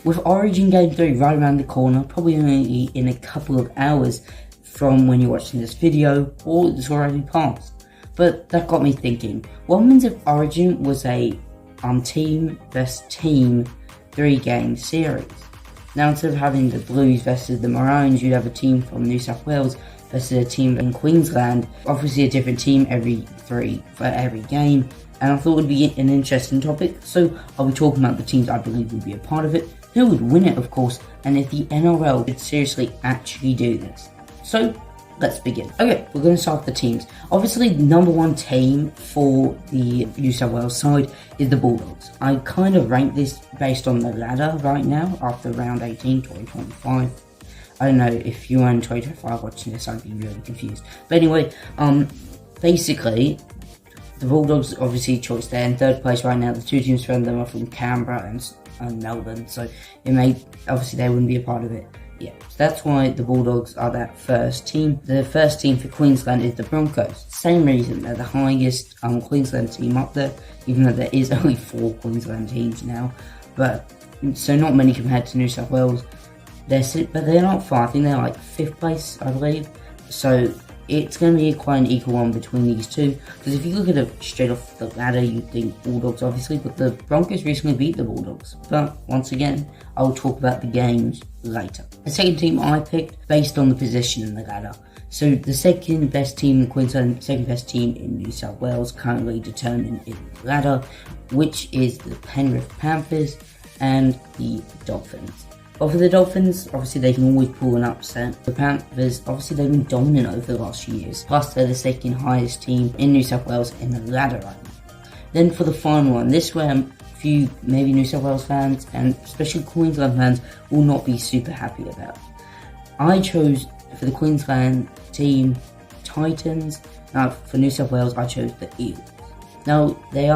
with Origin Game 3 right around the corner, probably only in a couple of hours from when you're watching this video, or it's already passed. But that got me thinking, what happens if Origin was a team vs team 3-game series? Now, instead of having the Blues versus the Maroons, you'd have a team from New South Wales versus a team in Queensland. Obviously a different team for every game. And I thought it would be an interesting topic, so I'll be talking about the teams I believe would be a part of it, who would win it of course, and if the NRL could seriously actually do this. So, let's begin. Okay, we're going to start with the teams. Obviously, the number one team for the New South Wales side is the Bulldogs. I kind of rank this based on the ladder right now, after round 18, 2025. I don't know, if you were in 2025 watching this, I'd be really confused. But anyway, basically, the Bulldogs obviously choice there in third place right now. The two teams from them are from Canberra and Melbourne, so obviously they wouldn't be a part of it. Yeah, so that's why the Bulldogs are that first team. The first team for Queensland is the Broncos. Same reason, they're the highest Queensland team up there, even though there is only 4 Queensland teams now. But so not many compared to New South Wales. But they're not far. I think they're like 5th place, I believe. So it's going to be quite an equal one between these two. Because if you look at it straight off the ladder, you'd think Bulldogs obviously, but the Broncos recently beat the Bulldogs. But once again, I'll talk about the games later. The second team I picked based on the position in the ladder. So the second best team in Queensland, second best team in New South Wales, currently determined in the ladder, which is the Penrith Panthers and the Dolphins. But for the Dolphins, obviously they can always pull an upset. The Panthers, obviously they've been dominant over the last few years. Plus they're the second highest team in New South Wales in the ladder right now. Then for the final one, this where a few maybe New South Wales fans and especially Queensland fans will not be super happy about. I chose for the Queensland team Titans. Now for New South Wales, I chose the Eels. Now the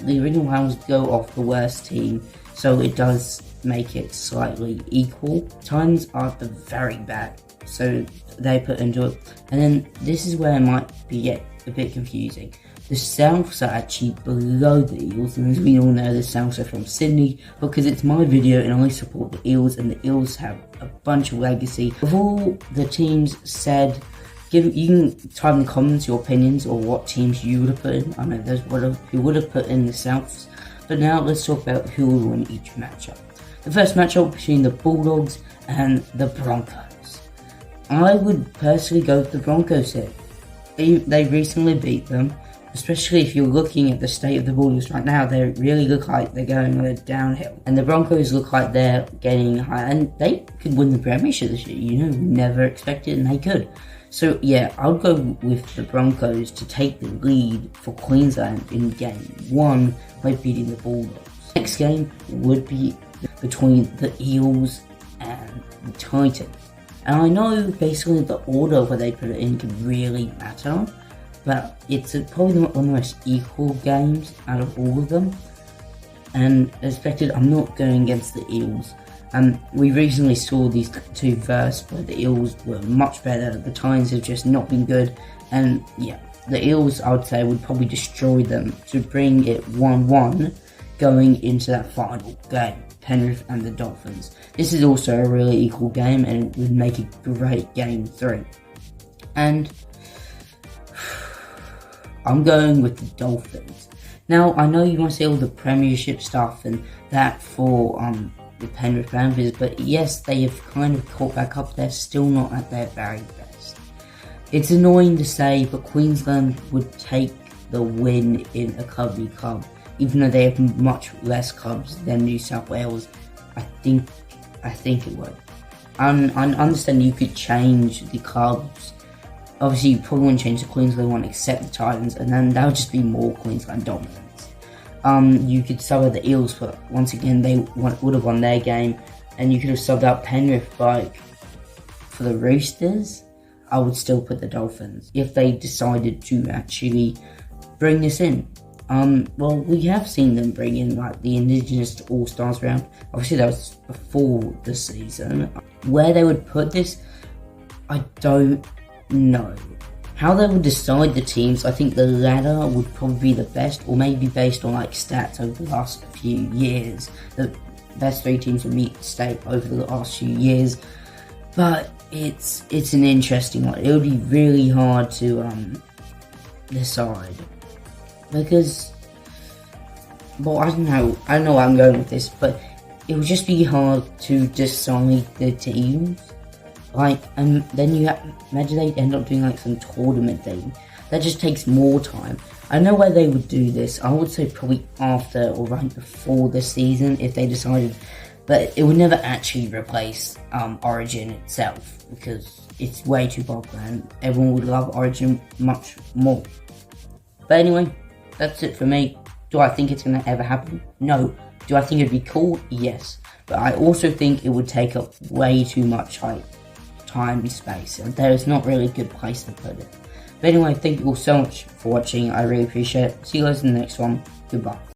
original rounds go off the worst team, so it does make it slightly equal. Titans are the very bad, so they put into it. And then this is where it might get a bit confusing. The Souths are actually below the Eels, and as we all know, the Souths are from Sydney, because it's my video and I support the Eels, and the Eels have a bunch of legacy. Of all the teams said, you can type in the comments your opinions or what teams you would have put in. I know there's who would have put in the Souths, but now let's talk about who will win each matchup. The first matchup between the Bulldogs and the Broncos. I would personally go with the Broncos here. They recently beat them, especially if you're looking at the state of the Bulldogs right now. They really look like they're going on a downhill. And the Broncos look like they're getting higher, and they could win the premiership this year. You know, never expected, and they could. So yeah, I'll go with the Broncos to take the lead for Queensland in game 1 by beating the Bulldogs. Next game would be between the Eels and the Titans. And I know basically the order where they put it in can really matter, but it's probably one of the most equal games out of all of them. And as expected, I'm not going against the Eels. We recently saw these two versus where the Eels were much better. The Titans have just not been good. And yeah, the Eels, I would say, would probably destroy them to bring it 1-1 going into that final game. Penrith and the Dolphins. This is also a really equal game, and it would make a great game 3. And I'm going with the Dolphins. Now, I know you want to see all the premiership stuff and that for the Penrith Panthers, but yes, they have kind of caught back up. They're still not at their very best. It's annoying to say, but Queensland would take the win in a Clubby Club. Even though they have much less clubs than New South Wales, I think it would. I understand you could change the clubs. Obviously, you probably wouldn't change the Queensland one except the Titans, and then that would just be more Queensland dominance. You could sub out the Eels, but once again, they would have won their game, and you could have subbed out Penrith, but for the Roosters, I would still put the Dolphins if they decided to actually bring this in. Well, we have seen them bring in like the Indigenous All-Stars round. Obviously, that was before the season. Where they would put this, I don't know. How they would decide the teams, I think the ladder would probably be the best, or maybe based on like stats over the last few years. best 3 teams to meet state over the last few years. But it's an interesting one. It would be really hard to decide, because, well, I don't know where I'm going with this, but it would just be hard to decide the teams. Like, and then imagine they end up doing like some tournament thing. That just takes more time. I know where they would do this. I would say probably after or right before the season if they decided, but it would never actually replace Origin itself, because it's way too popular and everyone would love Origin much more. But anyway, that's it for me. Do I think it's going to ever happen? No. Do I think it'd be cool? Yes. But I also think it would take up way too much time and space, and there is not really a good place to put it. But anyway, thank you all so much for watching. I really appreciate it. See you guys in the next one. Goodbye.